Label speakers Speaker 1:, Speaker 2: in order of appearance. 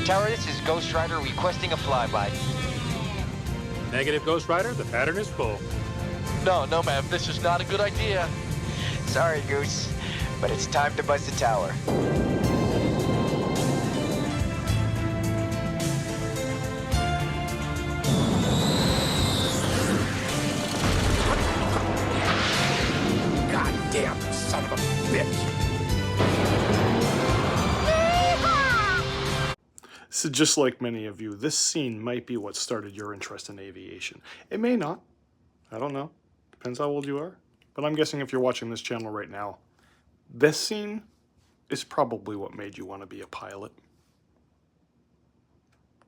Speaker 1: Tower, this is Ghost Rider requesting a flyby.
Speaker 2: Negative, Ghost Rider. The pattern is full.
Speaker 3: No, ma'am. This is not a good idea.
Speaker 4: Sorry, Goose, but it's time to buzz the tower.
Speaker 5: Goddamn son of a bitch!
Speaker 6: So just like many of you, this scene might be what started your interest in aviation. It may not. I don't know. Depends how old you are. But I'm guessing if you're watching this channel right now, this scene is probably what made you want to be a pilot.